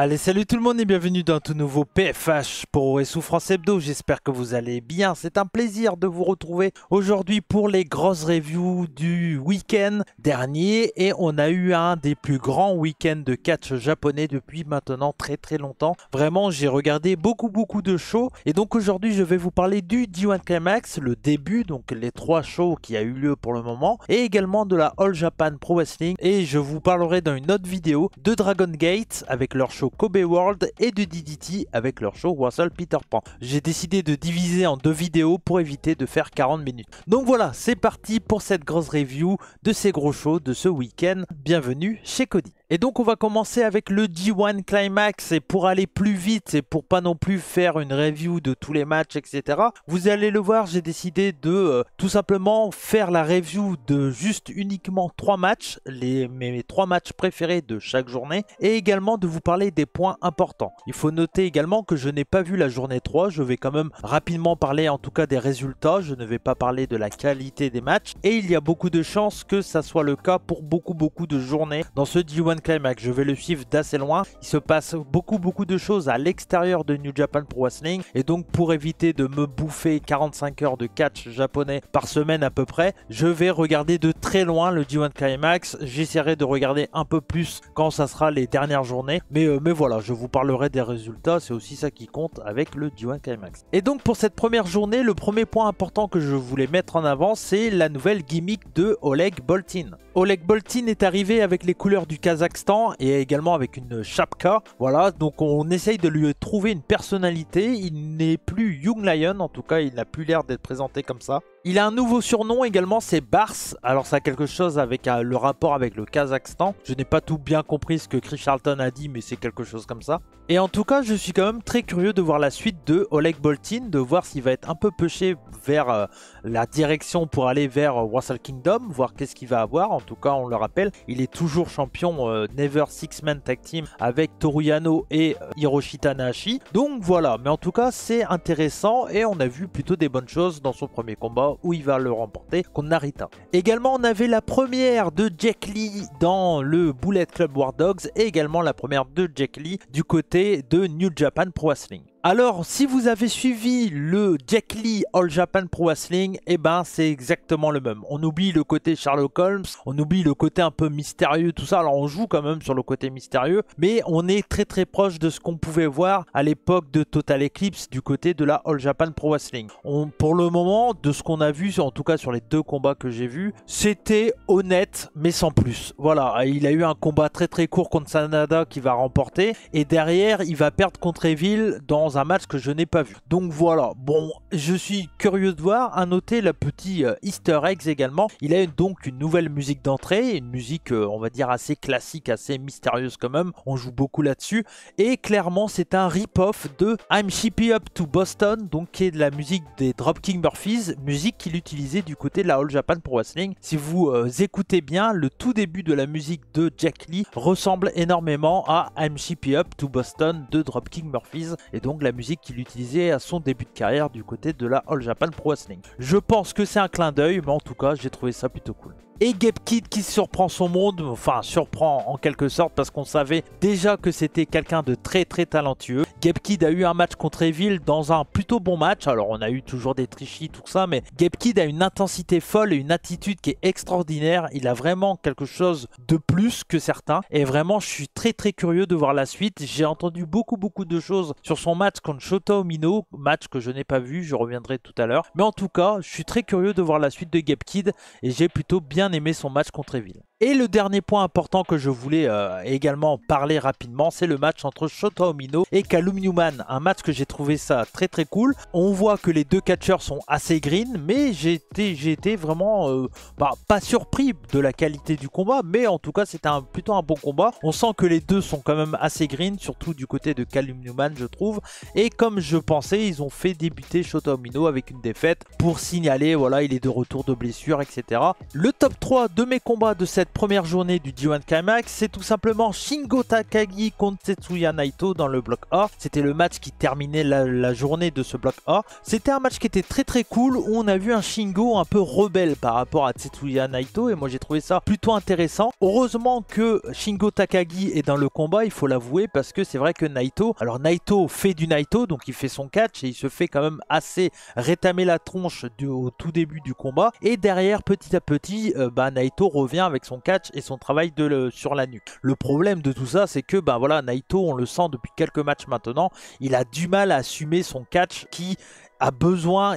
Allez, salut tout le monde et bienvenue dans un tout nouveau PFH pour Souffrance Hebdo. J'espère que vous allez bien. C'est un plaisir de vous retrouver aujourd'hui pour les grosses reviews du week-end dernier. Et on a eu un des plus grands week-ends de catch japonais depuis maintenant très longtemps. Vraiment, j'ai regardé beaucoup de shows. Et donc aujourd'hui, je vais vous parler du D1 Climax, le début, donc les 3 shows qui a eu lieu pour le moment. Et également de la All Japan Pro Wrestling. Et je vous parlerai dans une autre vidéo de Dragon Gate avec leur show Kobe World et de DDT avec leur show Wrestle Peter Pan. J'ai décidé de diviser en 2 vidéos pour éviter de faire 40 minutes. Donc voilà, c'est parti pour cette grosse review de ces gros shows de ce week-end. Bienvenue chez Cody. Et donc on va commencer avec le D1 Climax, et pour aller plus vite et pour pas non plus faire une review de tous les matchs etc. Vous allez le voir, j'ai décidé de tout simplement faire la review de juste uniquement 3 matchs, mes 3 matchs préférés de chaque journée, et également de vous parler des points importants. Il faut noter également que je n'ai pas vu la journée 3, je vais quand même rapidement parler en tout cas des résultats, je ne vais pas parler de la qualité des matchs, et il y a beaucoup de chances que ça soit le cas pour beaucoup de journées dans ce D1 Climax. Je vais le suivre d'assez loin. Il se passe beaucoup de choses à l'extérieur de New Japan Pro Wrestling, et donc pour éviter de me bouffer 45 heures de catch japonais par semaine à peu près, je vais regarder de très loin le D1 Climax. J'essaierai de regarder un peu plus quand ça sera les dernières journées, mais voilà, je vous parlerai des résultats, c'est aussi ça qui compte avec le D1 Climax. Et donc pour cette première journée, le premier point important que je voulais mettre en avant, c'est la nouvelle gimmick de Oleg Boltin. Oleg Boltin est arrivé avec les couleurs du Kazakhstan et également avec une chapka. Voilà, donc on essaye de lui trouver une personnalité. Il n'est plus Young Lion, en tout cas il n'a plus l'air d'être présenté comme ça. Il a un nouveau surnom également, c'est Bars. Alors ça a quelque chose avec le rapport avec le Kazakhstan. Je n'ai pas tout bien compris ce que Chris Charlton a dit, mais c'est quelque chose comme ça. Et en tout cas, je suis quand même très curieux de voir la suite de Oleg Boltin, de voir s'il va être un peu pushé vers la direction pour aller vers Wrestle Kingdom, voir qu'est-ce qu'il va avoir. En tout cas, on le rappelle, il est toujours champion Never Six Man Tag Team avec Toru Yano et Hiroshi Tanahashi. Donc voilà, mais en tout cas, c'est intéressant et on a vu plutôt des bonnes choses dans son premier combat où il va le remporter contre Narita. Également, on avait la première de Jack Lee dans le Bullet Club War Dogs et également la première de Jack Lee du côté de New Japan Pro Wrestling. Alors, si vous avez suivi le Jack Lee All Japan Pro Wrestling, eh ben c'est exactement le même. On oublie le côté Sherlock Holmes, on oublie le côté un peu mystérieux, tout ça. Alors on joue quand même sur le côté mystérieux, mais on est très proche de ce qu'on pouvait voir à l'époque de Total Eclipse du côté de la All Japan Pro Wrestling. Pour le moment, de ce qu'on a vu, en tout cas sur les 2 combats que j'ai vus, c'était honnête, mais sans plus. Voilà, il a eu un combat très court contre Sanada qui va remporter, et derrière, il va perdre contre Evil dans un match que je n'ai pas vu. Donc voilà, bon, je suis curieux de voir. À noter la petite Easter eggs également. Il a donc une nouvelle musique d'entrée, une musique on va dire assez classique, assez mystérieuse quand même. On joue beaucoup là-dessus. Et clairement, c'est un rip-off de I'm Shippy Up to Boston, donc qui est de la musique des Dropkick Murphys, musique qu'il utilisait du côté de la All Japan Pro Wrestling. Si vous écoutez bien, le tout début de la musique de Jack Lee ressemble énormément à I'm Shippy Up to Boston de Dropkick Murphys, et donc la musique qu'il utilisait à son début de carrière du côté de la All Japan Pro Wrestling. Je pense que c'est un clin d'œil, mais en tout cas, j'ai trouvé ça plutôt cool. Et Gabe Kidd qui surprend son monde, enfin surprend en quelque sorte parce qu'on savait déjà que c'était quelqu'un de très talentueux. Gabe Kidd a eu un match contre Evil dans un plutôt bon match, alors on a eu toujours des tricheries tout ça, mais Gabe Kidd a une intensité folle et une attitude qui est extraordinaire. Il a vraiment quelque chose de plus que certains, et vraiment je suis très curieux de voir la suite. J'ai entendu beaucoup de choses sur son match contre Shota Umino, match que je n'ai pas vu, je reviendrai tout à l'heure, mais en tout cas je suis très curieux de voir la suite de Gabe Kidd et j'ai plutôt bien aimé son match contre Evil. Et le dernier point important que je voulais également parler rapidement, c'est le match entre Shota Umino et Callum Newman. Un match que j'ai trouvé ça très cool. On voit que les 2 catcheurs sont assez green, mais j'ai été vraiment pas surpris de la qualité du combat, mais en tout cas c'était plutôt un bon combat. On sent que les 2 sont quand même assez green, surtout du côté de Callum Newman je trouve. Et comme je pensais, ils ont fait débuter Shota Umino avec une défaite pour signaler, voilà, il est de retour de blessure, etc. Le top top 3 de mes combats de cette première journée du G1 Climax, c'est tout simplement Shingo Takagi contre Tetsuya Naito dans le bloc A. C'était le match qui terminait la journée de ce bloc A. C'était un match qui était très cool, où on a vu un Shingo un peu rebelle par rapport à Tetsuya Naito, et moi j'ai trouvé ça plutôt intéressant. Heureusement que Shingo Takagi est dans le combat, il faut l'avouer, parce que c'est vrai que Naito, alors Naito fait du Naito, donc il fait son catch, et il se fait quand même assez rétamer la tronche au tout début du combat, et derrière petit à petit Naito revient avec son catch et son travail sur la nuque. Le problème de tout ça, c'est que voilà, Naito, on le sent depuis quelques matchs maintenant, il a du mal à assumer son catch qui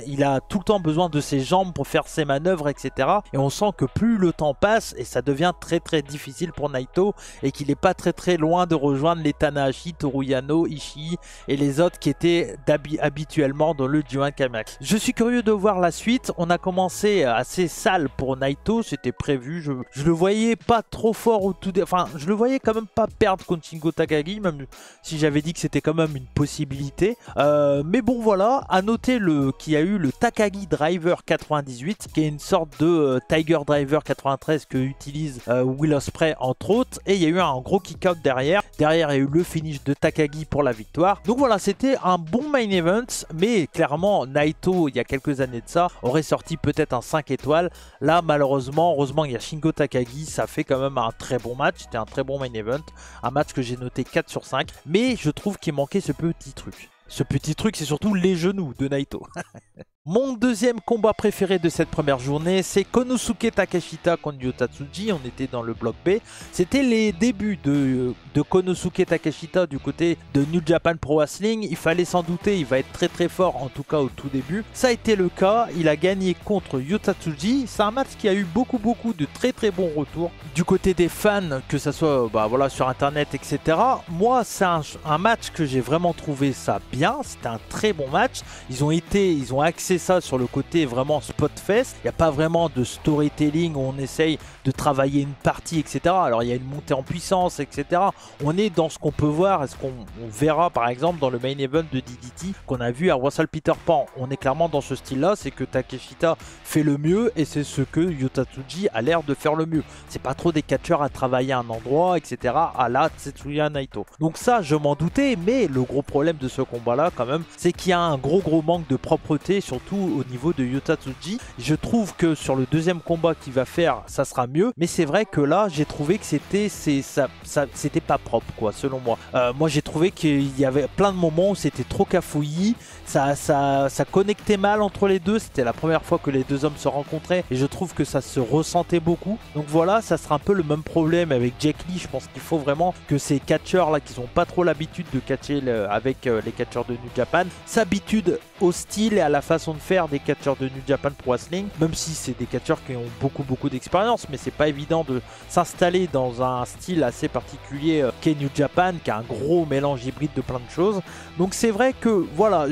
il a tout le temps besoin de ses jambes pour faire ses manœuvres, etc. Et on sent que plus le temps passe, et ça devient très difficile pour Naito, et qu'il n'est pas très loin de rejoindre les Tanahashi, Toru Yano, Ishii et les autres qui étaient habituellement dans le G1 Climax. Je suis curieux de voir la suite. On a commencé assez sale pour Naito, c'était prévu. Je le voyais pas trop fort au tout enfin, je le voyais quand même pas perdre contre Shingo Takagi, même si j'avais dit que c'était quand même une possibilité. Mais bon, voilà, à noter qu'il y a eu le Takagi Driver 98, qui est une sorte de Tiger Driver 93 que utilise Will Ospreay entre autres, et il y a eu un gros kick-out derrière. Derrière, il y a eu le finish de Takagi pour la victoire. Donc voilà, c'était un bon main event, mais clairement, Naito, il y a quelques années de ça, aurait sorti peut-être un 5 étoiles. Là, malheureusement, heureusement, il y a Shingo Takagi, ça fait quand même un très bon match. C'était un très bon main event, un match que j'ai noté 4 sur 5, mais je trouve qu'il manquait ce petit truc. Ce petit truc, c'est surtout les genoux de Naito. Mon deuxième combat préféré de cette première journée, c'est Konosuke Takeshita contre Yota Tsuji. On était dans le bloc B. C'était les débuts de Konosuke Takeshita du côté de New Japan Pro Wrestling. Il fallait s'en douter, il va être très fort, en tout cas au tout début. Ça a été le cas, il a gagné contre Yota Tsuji. C'est un match qui a eu beaucoup de très bons retours du côté des fans, que ce soit voilà, sur internet, etc. Moi, c'est un match que j'ai vraiment trouvé ça bien. C'était un très bon match. Ils ont axé ça sur le côté vraiment spot fest. Il n'y a pas vraiment de storytelling où on essaye de travailler une partie, etc. Alors il y a une montée en puissance, etc. On est dans ce qu'on peut voir et ce qu'on verra par exemple dans le main event de DDT qu'on a vu à Wrestle Peter Pan. On est clairement dans ce style là, c'est que Takeshita fait le mieux et c'est ce que Yota Tsuji a l'air de faire le mieux. C'est pas trop des catcheurs à travailler à un endroit, etc. à la Tetsuya Naito. Donc ça, je m'en doutais, mais le gros problème de ce combat là quand même, c'est qu'il y a un gros manque de propreté, surtout au niveau de Yota Tsuji. Je trouve que sur le deuxième combat qu'il va faire, ça sera mieux, mais c'est vrai que là, j'ai trouvé que c'était pas propre, quoi, selon moi. Moi, j'ai trouvé qu'il y avait plein de moments où c'était trop cafouillis, ça connectait mal entre les deux. C'était la première fois que les deux hommes se rencontraient, et je trouve que ça se ressentait beaucoup. Donc voilà, ça sera un peu le même problème avec Jack Lee. Je pense qu'il faut vraiment que ces catcheurs là, qui n'ont pas trop l'habitude de catcher avec les catcheurs de New Japan, s'habituent au style et à la façon de faire des catcheurs de New Japan Pro Wrestling, même si c'est des catcheurs qui ont beaucoup d'expérience, mais c'est pas évident de s'installer dans un style assez particulier qu'est New Japan, qui a un gros mélange hybride de plein de choses. Donc c'est vrai que voilà,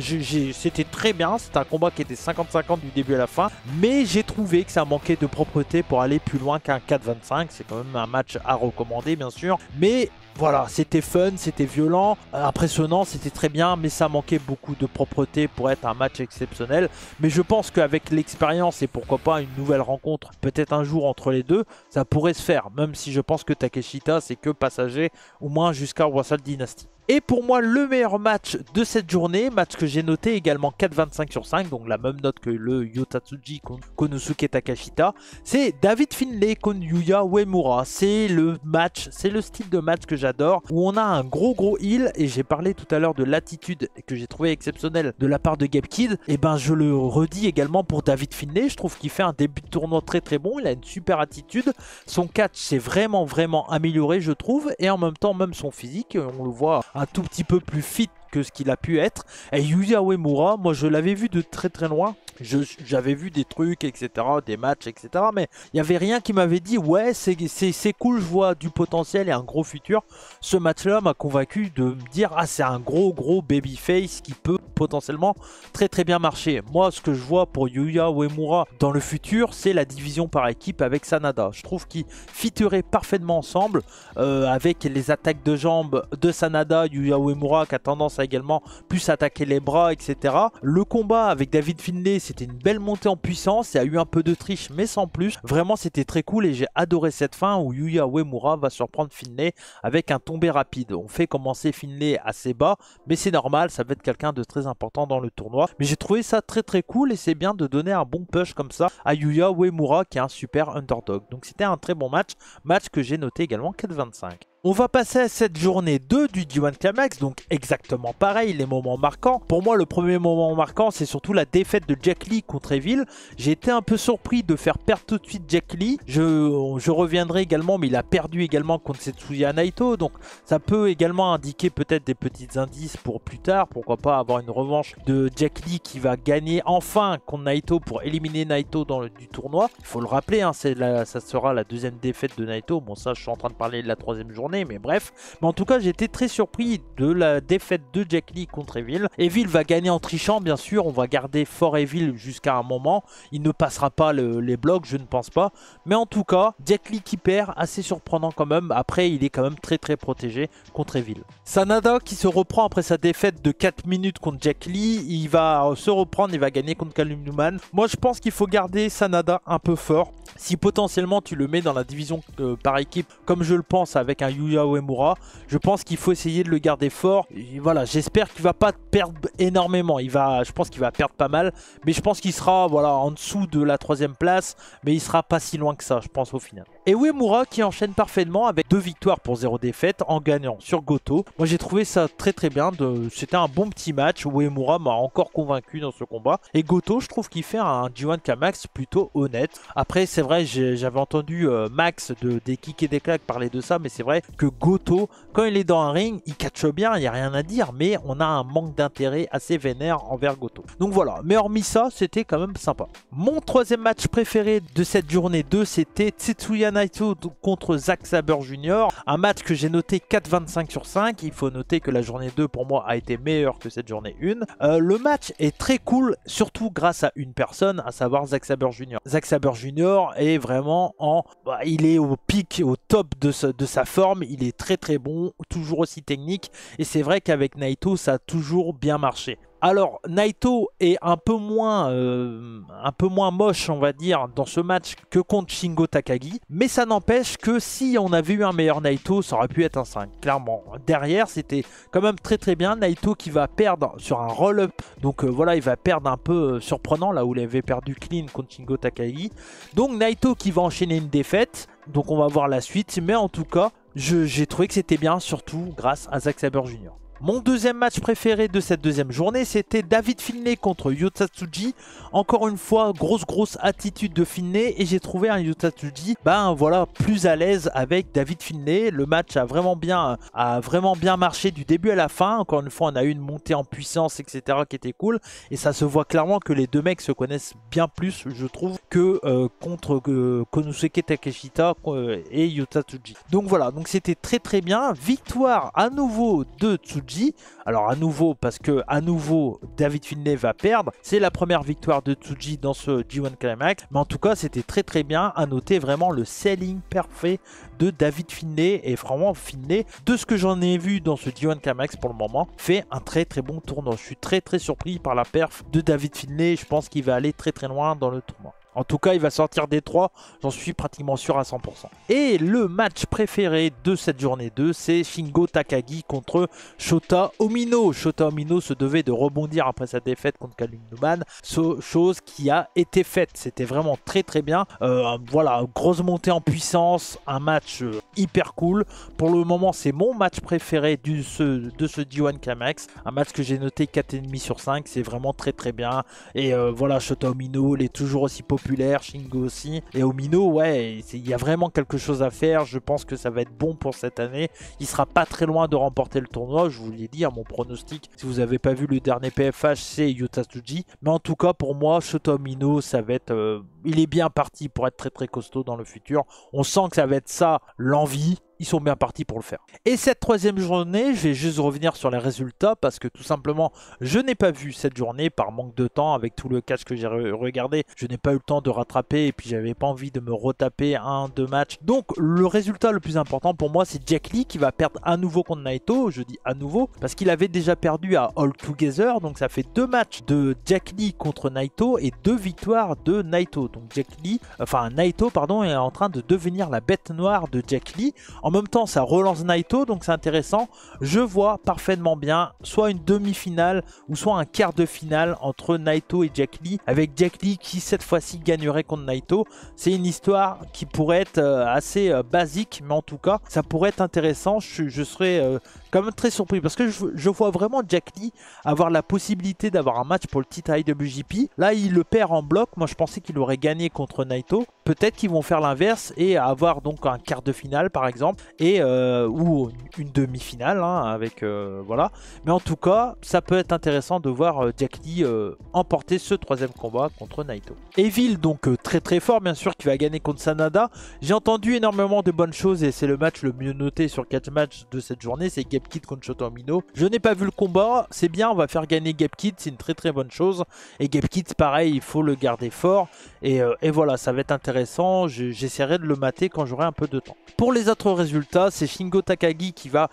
c'était très bien, c'était un combat qui était 50-50 du début à la fin, mais j'ai trouvé que ça manquait de propreté pour aller plus loin qu'un 4-25. C'est quand même un match à recommander bien sûr, mais voilà, c'était fun, c'était violent, impressionnant, c'était très bien, mais ça manquait beaucoup de propreté pour être un match exceptionnel. Mais je pense qu'avec l'expérience et pourquoi pas une nouvelle rencontre, peut-être un jour entre les deux, ça pourrait se faire, même si je pense que Takeshita, c'est que passager, au moins jusqu'à Wrestle Dynasty. Et pour moi, le meilleur match de cette journée, match que j'ai noté également 4,25 sur 5, donc la même note que le Yota Tsuji contre Konosuke Takeshita, c'est David Finlay contre Yuya Uemura. C'est le match, c'est le style de match que j'adore, où on a un gros heal, et j'ai parlé tout à l'heure de l'attitude que j'ai trouvé exceptionnelle de la part de Gabe Kidd, et ben je le redis également pour David Finlay. Je trouve qu'il fait un début de tournoi très bon, il a une super attitude, son catch s'est vraiment amélioré je trouve, et en même temps même son physique, on le voit un tout petit peu plus fit que ce qu'il a pu être. Et Yuya Uemura, moi je l'avais vu de très loin, j'avais vu des trucs, etc., des matchs, etc., mais il n'y avait rien qui m'avait dit ouais c'est cool, je vois du potentiel et un gros futur. Ce match là m'a convaincu de me dire ah c'est un gros babyface qui peut potentiellement très bien marcher. Moi, ce que je vois pour Yuya Uemura dans le futur, c'est la division par équipe avec Sanada. Je trouve qu'ils fitteraient parfaitement ensemble avec les attaques de jambes de Sanada, Yuya Uemura qui a tendance à également plus attaquer les bras, etc. Le combat avec David Finlay, c'était une belle montée en puissance. Il y a eu un peu de triche, mais sans plus. Vraiment, c'était très cool et j'ai adoré cette fin où Yuya Uemura va surprendre Finlay avec un tombé rapide. On fait commencer Finlay assez bas, mais c'est normal, ça va être quelqu'un de très important dans le tournoi. Mais j'ai trouvé ça très cool et c'est bien de donner un bon push comme ça à Yuya Uemura qui est un super underdog. Donc c'était un très bon match que j'ai noté également 4,25. On va passer à cette journée 2 du D1 Climax, donc exactement pareil, les moments marquants. Pour moi, le premier moment marquant, c'est surtout la défaite de Jack Lee contre Evil. J'ai été un peu surpris de faire perdre tout de suite Jack Lee. Je reviendrai également, mais il a perdu également contre Tetsuya Naito, donc ça peut également indiquer peut-être des petits indices pour plus tard. Pourquoi pas avoir une revanche de Jack Lee qui va gagner enfin contre Naito pour éliminer Naito du tournoi. Il faut le rappeler, hein, ça sera la deuxième défaite de Naito. Bon, ça, je suis en train de parler de la troisième journée. Mais bref, mais en tout cas j'ai été très surpris de la défaite de Jack Lee contre Evil. Evil va gagner en trichant bien sûr, on va garder fort Evil jusqu'à un moment, il ne passera pas les blocs, je ne pense pas, mais en tout cas Jack Lee qui perd, assez surprenant quand même. Après il est quand même très protégé contre Evil. Sanada qui se reprend après sa défaite de 4 minutes contre Jack Lee, il va se reprendre, il va gagner contre Callum Newman. Moi je pense qu'il faut garder Sanada un peu fort. Si potentiellement tu le mets dans la division par équipe comme je le pense avec un Yuya Uemura, je pense qu'il faut essayer de le garder fort. Et voilà, j'espère qu'il va pas perdre énormément. Je pense qu'il va perdre pas mal, mais je pense qu'il sera voilà, en dessous de la 3e place, mais il sera pas si loin que ça, je pense au final. Et Uemura qui enchaîne parfaitement avec 2 victoires pour 0 défaite en gagnant sur Goto. Moi j'ai trouvé ça très bien, c'était un bon petit match. Uemura m'a encore convaincu dans ce combat. Et Goto, je trouve qu'il fait un G1 Climax plutôt honnête. Après c'est vrai, j'avais entendu Max des kicks et des claques parler de ça, mais c'est vrai que Goto, quand il est dans un ring, il catche bien, il n'y a rien à dire, mais on a un manque d'intérêt assez vénère envers Goto. Donc voilà, mais hormis ça, c'était quand même sympa. Mon 3e match préféré de cette journée 2, c'était Tetsuya Naito contre Zack Sabre Jr. Un match que j'ai noté 4,25 sur 5. Il faut noter que la journée 2 pour moi a été meilleure que cette journée 1. Le match est très cool, surtout grâce à une personne, à savoir Zack Sabre Jr. Zack Sabre Jr. est vraiment il est au pic, au top de sa forme, il est très bon, toujours aussi technique, et c'est vrai qu'avec Naito ça a toujours bien marché. Alors Naito est un peu moins moche on va dire dans ce match que contre Shingo Takagi, mais ça n'empêche que si on avait eu un meilleur Naito ça aurait pu être un 5 clairement. Derrière c'était quand même très bien. Naito qui va perdre sur un roll-up, donc voilà, il va perdre un peu surprenant là où il avait perdu clean contre Shingo Takagi. Donc Naito qui va enchaîner une défaite, donc on va voir la suite, mais en tout cas j'ai trouvé que c'était bien, surtout grâce à Zack Sabre Jr. Mon deuxième match préféré de cette deuxième journée, c'était David Finlay contre Yota Tsuji. Encore une fois, grosse attitude de Finlay, et j'ai trouvé un Yota Tsuji voilà, plus à l'aise avec David Finlay. Le match a vraiment bien marché du début à la fin. Encore une fois, on a eu une montée en puissance, etc. qui était cool. Et ça se voit clairement que les deux mecs se connaissent bien plus, je trouve, que contre Konosuke Takeshita et Yota Tsuji. Donc voilà, donc c'était très bien. Victoire à nouveau de Tsuji. Alors à nouveau, parce que à nouveau David Finlay va perdre. C'est la première victoire de Tsuji dans ce G1 Climax. Mais en tout cas c'était très bien. À noter vraiment le selling parfait de David Finlay. Et vraiment Finlay, de ce que j'en ai vu dans ce G1 Climax pour le moment, fait un très bon tournoi. Je suis très surpris par la perf de David Finlay. Je pense qu'il va aller très loin dans le tournoi. En tout cas, il va sortir des 3, j'en suis pratiquement sûr à 100%. Et le match préféré de cette journée 2, c'est Shingo Takagi contre Shota Umino. Shota Umino se devait de rebondir après sa défaite contre Callum Newman, chose qui a été faite. C'était vraiment très bien. Voilà, grosse montée en puissance, un match hyper cool. Pour le moment, c'est mon match préféré de ce G1 Climax. Un match que j'ai noté 4,5 sur 5, c'est vraiment très bien. Et voilà, Shota Umino, il est toujours aussi populaire. Shingo aussi, et Umino, ouais, il y a vraiment quelque chose à faire. Je pense que ça va être bon pour cette année. Il sera pas très loin de remporter le tournoi, je vous l'ai dit, mon pronostic, si vous n'avez pas vu le dernier PFH, c'est Yota Tsuji. Mais en tout cas, pour moi, Shota Umino, ça va être il est bien parti pour être très costaud dans le futur. On sent que ça va être ça, l'envie. ils sont bien partis pour le faire. Et cette troisième journée, je vais juste revenir sur les résultats parce que tout simplement, je n'ai pas vu cette journée par manque de temps avec tout le catch que j'ai regardé. Je n'ai pas eu le temps de rattraper et puis j'avais pas envie de me retaper un, deux matchs. Donc le résultat le plus important pour moi, c'est Jack Lee qui va perdre à nouveau contre Naito. Je dis à nouveau parce qu'il avait déjà perdu à All Together. Donc ça fait 2 matchs de Jack Lee contre Naito et 2 victoires de Naito. Donc Naito pardon, est en train de devenir la bête noire de Jack Lee. En même temps, ça relance Naito, donc c'est intéressant. Je vois parfaitement bien soit une demi-finale ou soit un quart de finale entre Naito et Jack Lee, avec Jack Lee qui cette fois-ci gagnerait contre Naito. C'est une histoire qui pourrait être assez basique, mais en tout cas, ça pourrait être intéressant. Je serais quand même très surpris parce que je vois vraiment Jack Lee avoir la possibilité d'avoir un match pour le titre IWGP. Là, il le perd en bloc. Moi, je pensais qu'il aurait gagné contre Naito. Peut-être qu'ils vont faire l'inverse et avoir donc un quart de finale par exemple et ou une demi-finale hein, avec voilà. Mais en tout cas, ça peut être intéressant de voir Jack Lee emporter ce troisième combat contre Naito. Evil donc très très fort bien sûr qui va gagner contre Sanada. J'ai entendu énormément de bonnes choses et c'est le match le mieux noté sur 4 matchs de cette journée, c'est Gabe Kidd contre Shota Umino. Je n'ai pas vu le combat, c'est bien, on va faire gagner Gabe Kidd, c'est une très très bonne chose. Et Gabe Kidd pareil, il faut le garder fort et voilà, ça va être intéressant. J'essaierai de le mater quand j'aurai un peu de temps. Pour les autres résultats, c'est Shingo Takagi qui va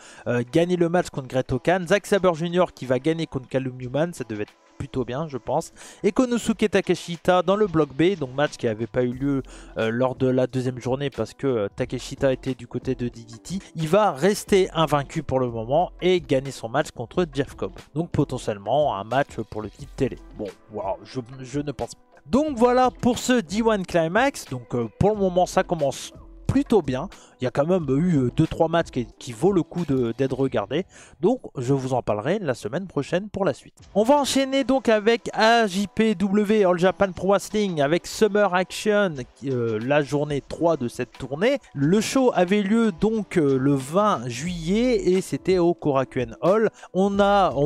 gagner le match contre Great Okan, Zack Sabre Jr. qui va gagner contre Callum Newman, ça devait être plutôt bien je pense, et Konosuke Takeshita dans le bloc B, donc match qui n'avait pas eu lieu lors de la deuxième journée parce que Takeshita était du côté de DDT. Il va rester invaincu pour le moment et gagner son match contre Jeff Cobb, donc potentiellement un match pour le titre télé. Bon, wow, je ne pense pas. Donc voilà pour ce D1 Climax, donc pour le moment ça commence plutôt bien. Il y a quand même eu 2-3 matchs qui vaut le coup d'être regardés. Donc je vous en parlerai la semaine prochaine pour la suite. On va enchaîner donc avec AJPW All Japan Pro Wrestling avec Summer Action, la journée 3 de cette tournée. Le show avait lieu donc le 20 juillet et c'était au Korakuen Hall. On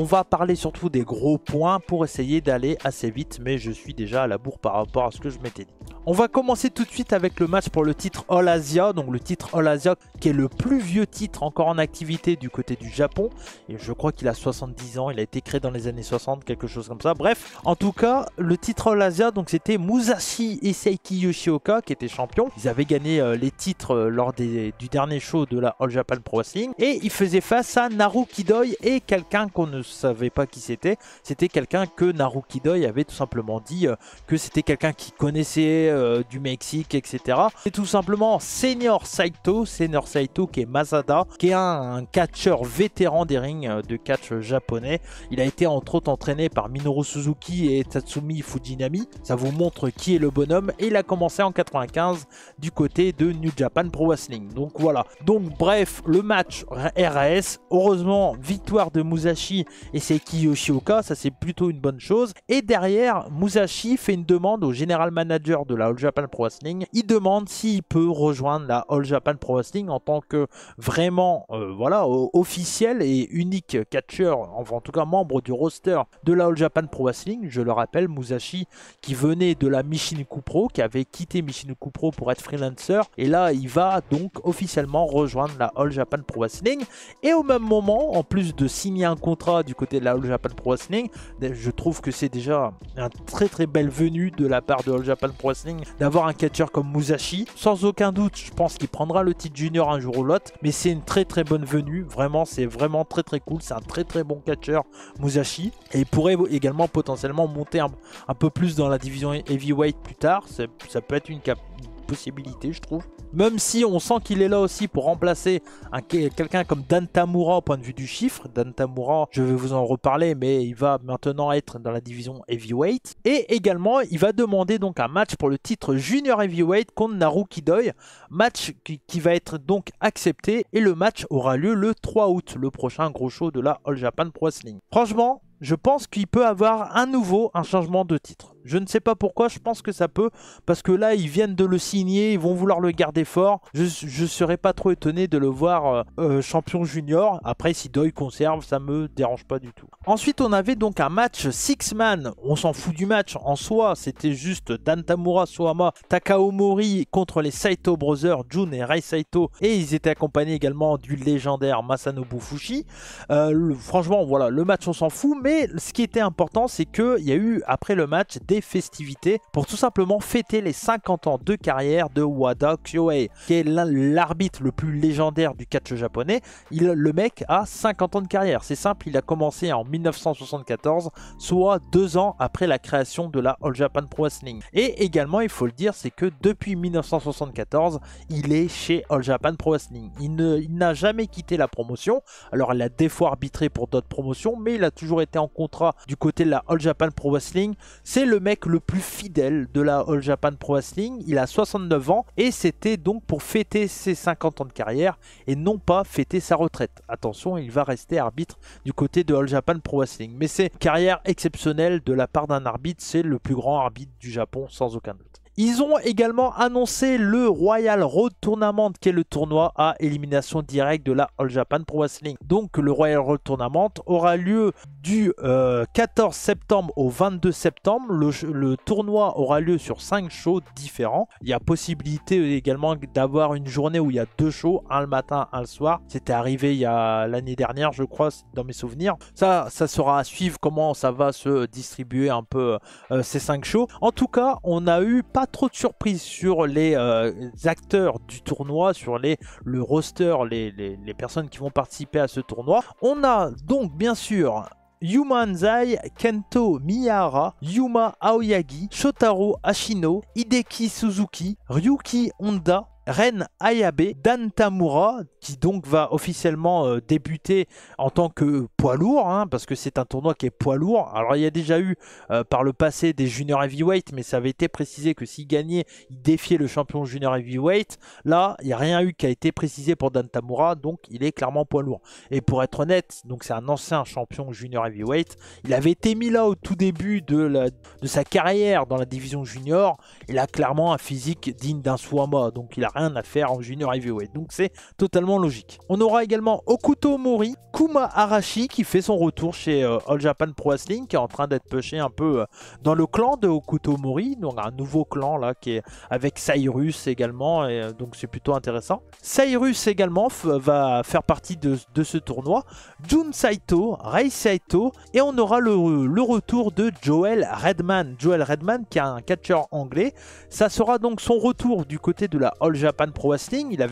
va parler surtout des gros points pour essayer d'aller assez vite, mais je suis déjà à la bourre par rapport à ce que je m'étais dit. On va commencer tout de suite avec le match pour le titre All Asia, donc le titre All Asia qui est le plus vieux titre encore en activité du côté du Japon. Et je crois qu'il a 70 ans, il a été créé dans les années 60, quelque chose comme ça. Bref, en tout cas, le titre All Asia, donc c'était Musashi et Seiki Yoshioka qui étaient champions. Ils avaient gagné les titres lors du dernier show de la All Japan Pro Wrestling. Et ils faisaient face à Naruki Doi et quelqu'un qu'on ne savait pas qui c'était. C'était quelqu'un que Naruki Doi avait tout simplement dit que c'était quelqu'un qui connaissait du Mexique, etc. C'est tout simplement Senior Saito qui est Masada, qui est un catcheur vétéran des rings de catch japonais. Il a été entre autres entraîné par Minoru Suzuki et Tatsumi Fujinami. Ça vous montre qui est le bonhomme. Et il a commencé en 95 du côté de New Japan Pro Wrestling. Donc voilà. Donc bref, le match RAS. Heureusement, victoire de Musashi et Seiki Yoshioka. Ça c'est plutôt une bonne chose. Et derrière, Musashi fait une demande au général manager de la All Japan Pro Wrestling. Il demande s'il peut rejoindre la All Japan Pro Wrestling en tant que vraiment voilà, officiel et unique catcheur, enfin en tout cas membre du roster de la All Japan Pro Wrestling. Je le rappelle, Musashi qui venait de la Michinoku Pro, qui avait quitté Michinoku Pro pour être freelancer, et là il va donc officiellement rejoindre la All Japan Pro Wrestling. Et au même moment, en plus de signer un contrat du côté de la All Japan Pro Wrestling, je trouve que c'est déjà un très belle venue de la part de All Japan Pro Wrestling d'avoir un catcheur comme Musashi. Sans aucun doute, je pense qu'il prendra le titre junior un jour ou l'autre, mais c'est une très bonne venue. Vraiment, c'est vraiment très cool. C'est un très bon catcheur, Musashi, et il pourrait également potentiellement monter un peu plus dans la division heavyweight plus tard. Ça peut être une possibilité, je trouve. Même si on sent qu'il est là aussi pour remplacer quelqu'un comme Dan Tamura au point de vue du chiffre. Dan Tamura, je vais vous en reparler, mais il va maintenant être dans la division heavyweight. Et également, il va demander donc un match pour le titre junior heavyweight contre Naruki Doi. Match qui va être donc accepté. Et le match aura lieu le 3 août, le prochain gros show de la All Japan Pro Wrestling. Franchement, je pense qu'il peut avoir un changement de titre. Je ne sais pas pourquoi, je pense que ça peut, parce que là, ils viennent de le signer, ils vont vouloir le garder fort. Je ne serais pas trop étonné de le voir champion junior. Après, si Doi conserve, ça me dérange pas du tout. Ensuite, on avait donc un match six-man. On s'en fout du match en soi, c'était juste Dan Tamura, Sohama, Takao Mori contre les Saito Brothers, Jun et Rei Saito. Et ils étaient accompagnés également du légendaire Masanobu Fuchi. Franchement, voilà, le match, on s'en fout. Mais ce qui était important, c'est qu'il y a eu, après le match, des festivités pour tout simplement fêter les 50 ans de carrière de Wada Kyohei, qui est l'arbitre le plus légendaire du catch japonais. Le mec a 50 ans de carrière. C'est simple, il a commencé en 1974, soit 2 ans après la création de la All Japan Pro Wrestling. Et également, il faut le dire, c'est que depuis 1974, il est chez All Japan Pro Wrestling. Il n'a jamais quitté la promotion. Alors, il a des fois arbitré pour d'autres promotions, mais il a toujours été en contrat du côté de la All Japan Pro Wrestling. C'est le mec le plus fidèle de la All Japan Pro Wrestling. Il a 69 ans et c'était donc pour fêter ses 50 ans de carrière et non pas fêter sa retraite. Attention, il va rester arbitre du côté de All Japan Pro Wrestling. Mais c'est une carrière exceptionnelle de la part d'un arbitre. C'est le plus grand arbitre du Japon sans aucun doute. Ils ont également annoncé le Royal Road Tournament, qui est le tournoi à élimination directe de la All Japan Pro Wrestling. Donc le Royal Road Tournament aura lieu du 14 septembre au 22 septembre. Le tournoi aura lieu sur 5 shows différents. Il y a possibilité également d'avoir une journée où il y a 2 shows, un le matin, un le soir. C'était arrivé il y a l'année dernière, je crois, dans mes souvenirs. Ça sera à suivre comment ça va se distribuer un peu ces 5 shows. En tout cas, on a eu pas trop de surprises sur les acteurs du tournoi, sur le roster, les personnes qui vont participer à ce tournoi. On a donc bien sûr Yuma Anzai, Kento Miyahara, Yuma Aoyagi, Shotaro Ashino, Hideki Suzuki, Ryuki Honda, Ren Ayabe, Dan Tamura, qui donc va officiellement débuter en tant que poids lourd, hein, parce que c'est un tournoi qui est poids lourd. Alors il y a déjà eu par le passé des junior heavyweight, mais ça avait été précisé que s'il gagnait, il défiait le champion junior heavyweight. Là, il n'y a rien eu qui a été précisé pour Dan Tamura, donc il est clairement poids lourd. Et pour être honnête, donc c'est un ancien champion junior heavyweight. Il avait été mis là au tout début de sa carrière dans la division junior. Il a clairement un physique digne d'un Suwama, donc il a rien à faire en junior heavyweight, donc c'est totalement logique. On aura également Okuto Mori, Kuma Arashi qui fait son retour chez All Japan Pro Wrestling, qui est en train d'être pushé un peu dans le clan de Okuto Mori, donc un nouveau clan là qui est avec Cyrus également, et donc c'est plutôt intéressant. Cyrus également va faire partie de ce tournoi, Jun Saito, Rei Saito, et on aura le retour de Joel Redman. Joel Redman qui est un catcheur anglais, ça sera donc son retour du côté de la All Japan Pro Wrestling. Il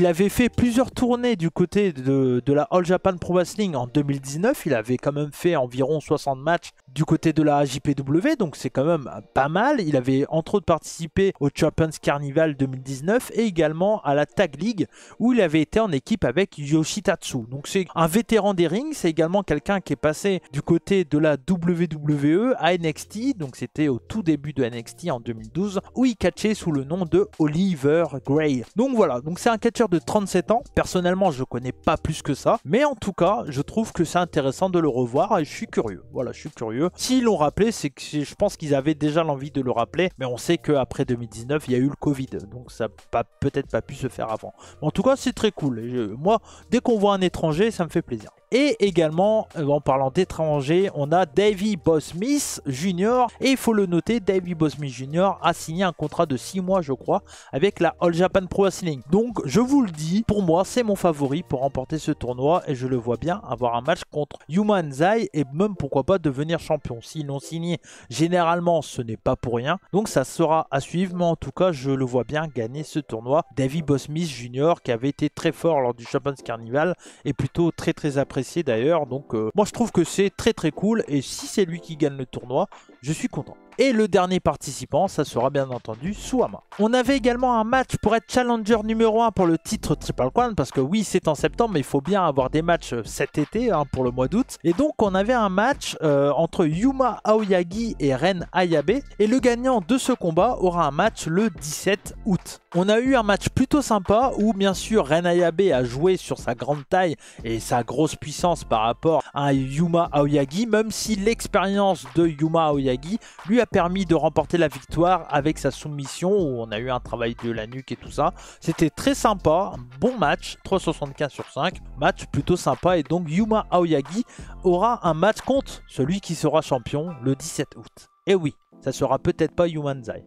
avait fait plusieurs tournées du côté de la All Japan Pro Wrestling en 2019. Il avait quand même fait environ 60 matchs du côté de la JPW, donc c'est quand même pas mal. Il avait entre autres participé au Champions Carnival 2019 et également à la Tag League où il avait été en équipe avec Yoshitatsu. Donc c'est un vétéran des rings, c'est également quelqu'un qui est passé du côté de la WWE à NXT, donc c'était au tout début de NXT en 2012 où il catchait sous le nom de Oliver Gray. Donc voilà, donc c'est un catcheur de 37 ans. Personnellement, je ne connais pas plus que ça, mais en tout cas, je trouve que c'est intéressant de le revoir et je suis curieux. Voilà, je suis curieux. S'ils l'ont rappelé, c'est que je pense qu'ils avaient déjà l'envie de le rappeler, mais on sait qu'après 2019, il y a eu le Covid, donc ça n'a peut-être pas pu se faire avant. Mais en tout cas, c'est très cool. Moi, dès qu'on voit un étranger, ça me fait plaisir. Et également, en parlant d'étrangers, on a Davey Boy Smith Jr. Et il faut le noter, Davey Boy Smith Jr. a signé un contrat de 6 mois, je crois, avec la All Japan Pro Wrestling. Donc, je vous le dis, pour moi, c'est mon favori pour remporter ce tournoi. Et je le vois bien avoir un match contre Yuma Anzai et même, pourquoi pas, devenir champion. S'ils l'ont signé, généralement, ce n'est pas pour rien. Donc, ça sera à suivre. Mais en tout cas, je le vois bien gagner ce tournoi. Davey Boy Smith Jr. qui avait été très fort lors du Champions Carnival et plutôt très apprécié d'ailleurs. Donc, moi, je trouve que c'est très cool. Et si c'est lui qui gagne le tournoi, je suis content. Et le dernier participant, ça sera bien entendu Suwama. On avait également un match pour être challenger numéro 1 pour le titre Triple Crown, parce que oui, c'est en septembre, mais il faut bien avoir des matchs cet été pour le mois d'août. Et donc, on avait un match entre Yuma Aoyagi et Ren Ayabe. Et le gagnant de ce combat aura un match le 17 août. On a eu un match plutôt sympa où, bien sûr, Ren Ayabe a joué sur sa grande taille et sa grosse puissance par rapport à Yuma Aoyagi, même si l'expérience de Yuma Aoyagi lui a permis de remporter la victoire avec sa soumission où on a eu un travail de la nuque et tout ça. C'était très sympa, bon match, 3,75 sur 5, match plutôt sympa, et donc Yuma Aoyagi aura un match contre celui qui sera champion le 17 août. Et oui, ça sera peut-être pas Yumanzai.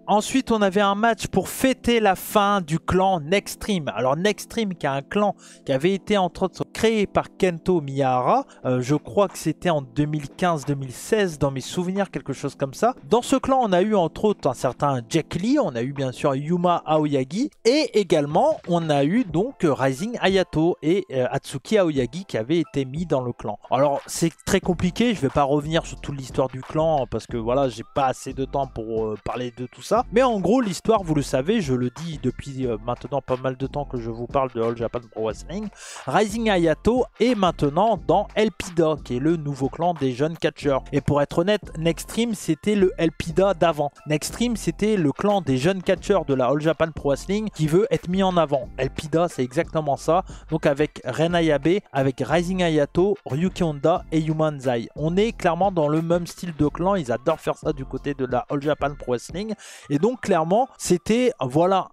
Ensuite, on avait un match pour fêter la fin du clan Nextream. Alors Nextream, qui est un clan qui avait été entre autres créé par Kento Miyahara. Je crois que c'était en 2015-2016 dans mes souvenirs, quelque chose comme ça. Dans ce clan, on a eu entre autres un certain Jack Lee, on a eu bien sûr Yuma Aoyagi, et également on a eu donc Rising Hayato et Atsuki Aoyagi qui avaient été mis dans le clan. Alors c'est très compliqué, je vais pas revenir sur toute l'histoire du clan parce que voilà, j'ai pas assez de temps pour parler de tout ça. Mais en gros, l'histoire, vous le savez, je le dis depuis maintenant pas mal de temps que je vous parle de All Japan Pro Wrestling. Rising Hayato est maintenant dans Elpida, qui est le nouveau clan des jeunes catcheurs. Et pour être honnête, Nextream, c'était le Elpida d'avant. Nextream, c'était le clan des jeunes catcheurs de la All Japan Pro Wrestling qui veut être mis en avant. Elpida, c'est exactement ça. Donc avec Ren Ayabe, avec Rising Hayato, Ryuki Honda et Yumanzai. On est clairement dans le même style de clan. Ils adorent faire ça du côté de la All Japan Pro Wrestling. Et donc clairement, c'était, voilà,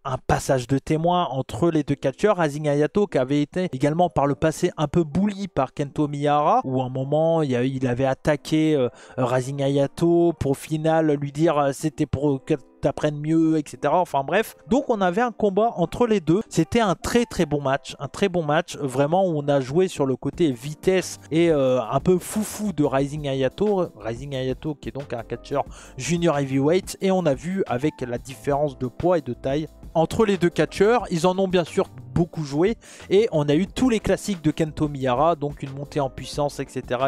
un passage de témoin entre les deux catcheurs. Rising Hayato qui avait été également par le passé un peu bully par Kento Miyahara, où à un moment il avait attaqué Rising Hayato pour au final lui dire c'était pour que t'apprennes mieux, etc. Enfin bref, donc on avait un combat entre les deux. C'était un très bon match, vraiment où on a joué sur le côté vitesse et un peu foufou de Rising Hayato qui est donc un catcheur junior heavyweight, et on a vu avec la différence de poids et de taille entre les deux catcheurs. Ils en ont bien sûr beaucoup joué et on a eu tous les classiques de Kento Miyahara, donc une montée en puissance, etc.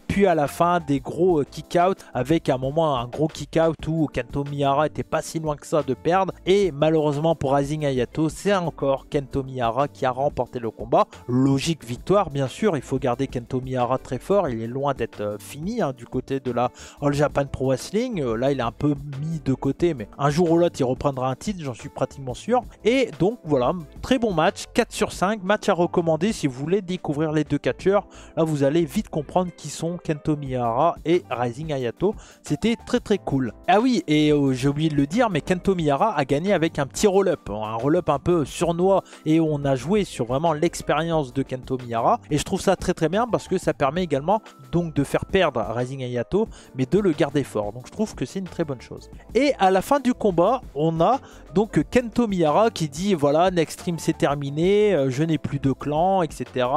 Puis à la fin des gros kick-out, avec à un moment un gros kick-out où Kento Miyahara était pas si loin que ça de perdre, et malheureusement pour Rising Hayato, c'est encore Kento Miyahara qui a remporté le combat. Logique victoire bien sûr, il faut garder Kento Miyahara très fort, il est loin d'être fini du côté de la All Japan Pro Wrestling. Là il est un peu mis de côté, mais un jour ou l'autre il reprendra un titre, j'en suis pratiquement sûr. Et donc voilà, très bon match, 4 sur 5, match à recommander si vous voulez découvrir les deux catcheurs. Là vous allez vite comprendre qui sont Kento Miyahara et Rising Hayato. C'était très cool. Ah oui, et j'ai oublié de le dire, mais Kento Miyahara a gagné avec un petit roll-up, un roll-up un peu surnois, et on a joué sur vraiment l'expérience de Kento Miyahara, et je trouve ça très bien parce que ça permet également donc de faire perdre Rising Hayato, mais de le garder fort. Donc je trouve que c'est une très bonne chose. Et à la fin du combat, on a donc Kento Miyahara qui dit voilà, Nextream c'est terminé, je n'ai plus de clan, etc.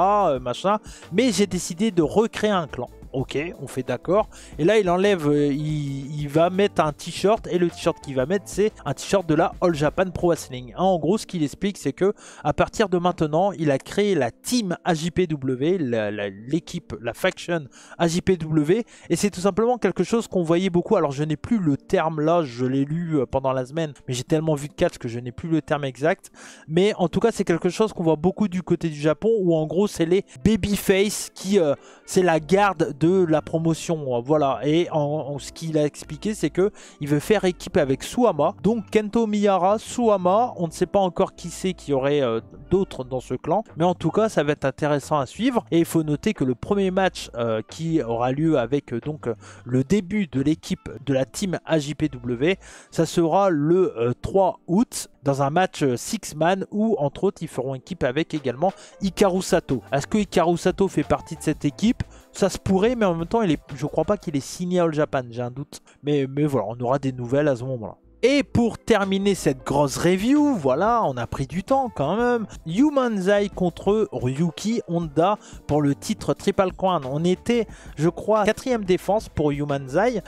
machin, mais j'ai décidé de recréer un clan. Ok, on fait d'accord. Et là, il enlève, il va mettre un t-shirt, et le t-shirt qu'il va mettre, c'est un t-shirt de la All Japan Pro Wrestling. En gros, ce qu'il explique, c'est que à partir de maintenant, il a créé la team AJPW, l'équipe, la faction AJPW, et c'est tout simplement quelque chose qu'on voyait beaucoup. Alors, je n'ai plus le terme là, je l'ai lu pendant la semaine, mais j'ai tellement vu de catch que je n'ai plus le terme exact. Mais en tout cas, c'est quelque chose qu'on voit beaucoup du côté du Japon, où en gros, c'est les babyface qui, c'est la garde de la promotion, voilà. Et ce qu'il a expliqué, c'est que il veut faire équipe avec Suwama, donc Kento Miyahara, Suwama, on ne sait pas encore qui c'est qui aurait d'autres dans ce clan, mais en tout cas ça va être intéressant à suivre. Et il faut noter que le premier match qui aura lieu avec donc le début de l'équipe de la team AJPW, ça sera le 3 août dans un match 6-man où entre autres ils feront équipe avec également Hikaru Sato. Est-ce que Hikaru Sato fait partie de cette équipe? Ça se pourrait, mais en même temps je crois pas qu'il est signé à All Japan, j'ai un doute, mais voilà, on aura des nouvelles à ce moment là. Et pour terminer cette grosse review, voilà, on a pris du temps quand même. Humanzai contre Ryuki Honda pour le titre Triple Crown. On était, je crois, 4ème défense pour Humanzai,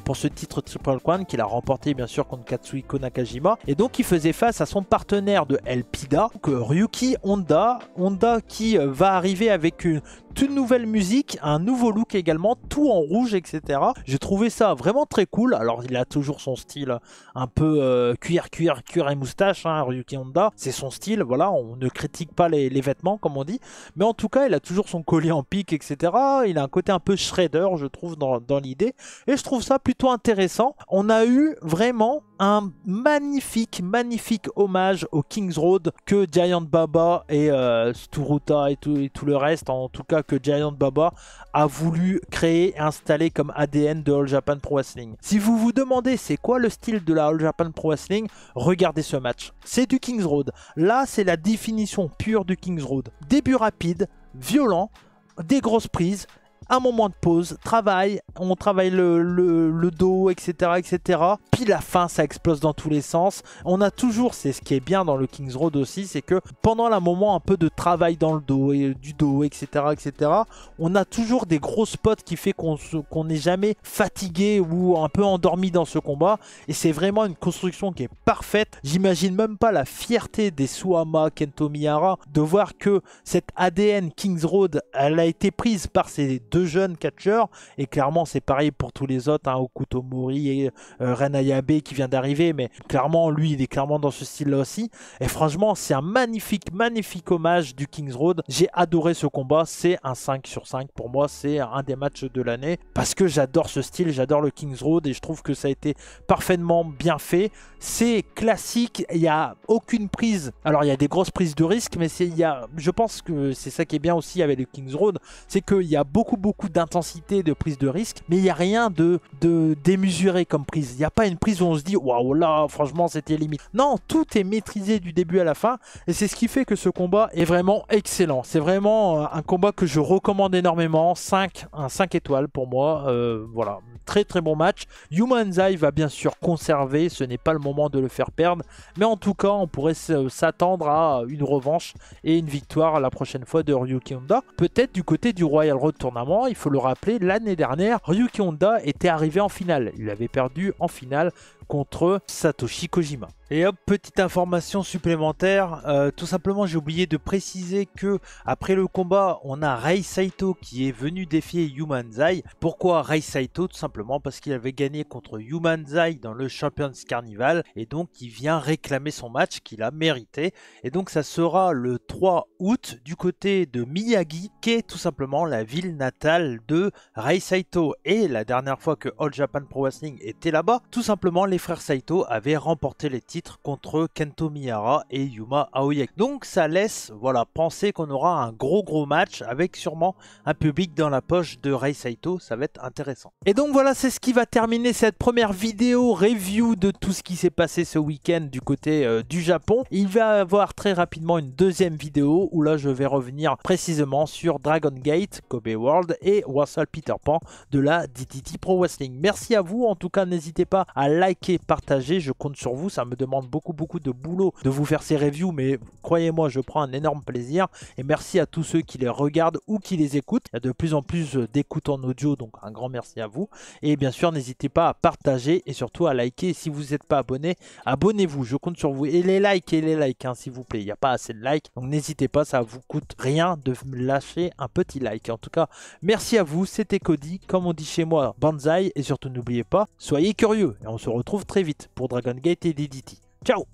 pour ce titre Triple Crown qu'il a remporté bien sûr contre Katsuhiko Nakajima. Et donc il faisait face à son partenaire de Elpida, Ryuki Honda. Honda qui va arriver avec une toute nouvelle musique, un nouveau look également, tout en rouge, etc. J'ai trouvé ça vraiment très cool. Alors il a toujours son style un peu cuir et moustache, hein, Ryuki Honda, c'est son style, voilà, on ne critique pas les vêtements comme on dit, mais en tout cas il a toujours son collier en pique, etc. Il a un côté un peu shredder, je trouve, dans l'idée, et je trouve ça plutôt intéressant. On a eu vraiment un magnifique hommage au Kings Road que Giant Baba et Sturuta et tout le reste, en tout cas que Giant Baba a voulu créer et installer comme ADN de All Japan Pro Wrestling. Si vous vous demandez c'est quoi le style de la All Japan Pro Wrestling, regardez ce match. C'est du Kings Road. Là, c'est la définition pure du Kings Road. Début rapide, violent, des grosses prises, un moment de pause, on travaille le dos, etc., etc. Puis la fin, ça explose dans tous les sens. On a toujours, c'est ce qui est bien dans le Kings Road aussi, c'est que pendant un moment un peu de travail dans le dos, et du dos, etc., etc., on a toujours des gros spots qui fait qu'on n'est jamais fatigué ou un peu endormi dans ce combat. Et c'est vraiment une construction qui est parfaite. J'imagine même pas la fierté des Suwama, Kento Miyahara, de voir que cette ADN Kings Road, elle a été prise par ces deux jeunes catcheurs, et clairement c'est pareil pour tous les autres, hein, Okuto Mori et Ren Ayabe qui vient d'arriver, mais clairement lui il est clairement dans ce style là aussi, et franchement c'est un magnifique hommage du Kings Road. J'ai adoré ce combat, c'est un 5 sur 5 pour moi, c'est un des matchs de l'année, parce que j'adore ce style, j'adore le Kings Road, et je trouve que ça a été parfaitement bien fait. C'est classique, il n'y a aucune prise, alors il y a des grosses prises de risque, mais je pense que c'est ça qui est bien aussi avec le Kings Road, c'est qu'il y a beaucoup d'intensité de prise de risque, mais il n'y a rien de démesuré comme prise. Il n'y a pas une prise où on se dit waouh là franchement c'était limite. Non, tout est maîtrisé du début à la fin, et c'est ce qui fait que ce combat est vraiment excellent. C'est vraiment un combat que je recommande énormément. 5 étoiles pour moi. Voilà, très bon match. Humanzai va bien sûr conserver, ce n'est pas le moment de le faire perdre, mais en tout cas on pourrait s'attendre à une revanche et une victoire la prochaine fois de Ryuki Honda, peut-être du côté du Royal Road Tournament. Il faut le rappeler, l'année dernière, Ryuki Honda était arrivé en finale. Il avait perdu en finale contre Satoshi Kojima. Et hop, petite information supplémentaire, tout simplement j'ai oublié de préciser que après le combat, on a Rei Saito qui est venu défier Humanzai. Pourquoi Rei Saito? Tout simplement parce qu'il avait gagné contre Humanzai dans le Champions Carnival, et donc il vient réclamer son match qu'il a mérité. Et donc ça sera le 3 août du côté de Miyagi, qui est tout simplement la ville natale de Rei Saito. Et la dernière fois que All Japan Pro Wrestling était là-bas, tout simplement les frères Saito avaient remporté les titres contre Kento Miyahara et Yuma Aoyagi. Donc ça laisse penser qu'on aura un gros match avec sûrement un public dans la poche de Rei Saito. Ça va être intéressant. Et donc voilà, c'est ce qui va terminer cette première vidéo review de tout ce qui s'est passé ce week-end du côté du Japon. Il va y avoir très rapidement une deuxième vidéo où là je vais revenir précisément sur Dragon Gate, Kobe World et Wrestle Peter Pan de la DDT Pro Wrestling. Merci à vous, en tout cas n'hésitez pas à liker, partager, je compte sur vous, ça me demande beaucoup de boulot de vous faire ces reviews, mais croyez-moi je prends un énorme plaisir, et merci à tous ceux qui les regardent ou qui les écoutent. Il y a de plus en plus d'écoutes en audio, donc un grand merci à vous, et bien sûr n'hésitez pas à partager et surtout à liker. Si vous n'êtes pas abonné, abonnez-vous, je compte sur vous, et les likes hein, s'il vous plaît, il n'y a pas assez de likes, donc n'hésitez pas, ça vous coûte rien de me lâcher un petit like. En tout cas merci à vous, c'était Cody, comme on dit chez moi, Banzai, et surtout n'oubliez pas, soyez curieux, et on se retrouve très vite pour Dragon Gate et DDT. Ciao!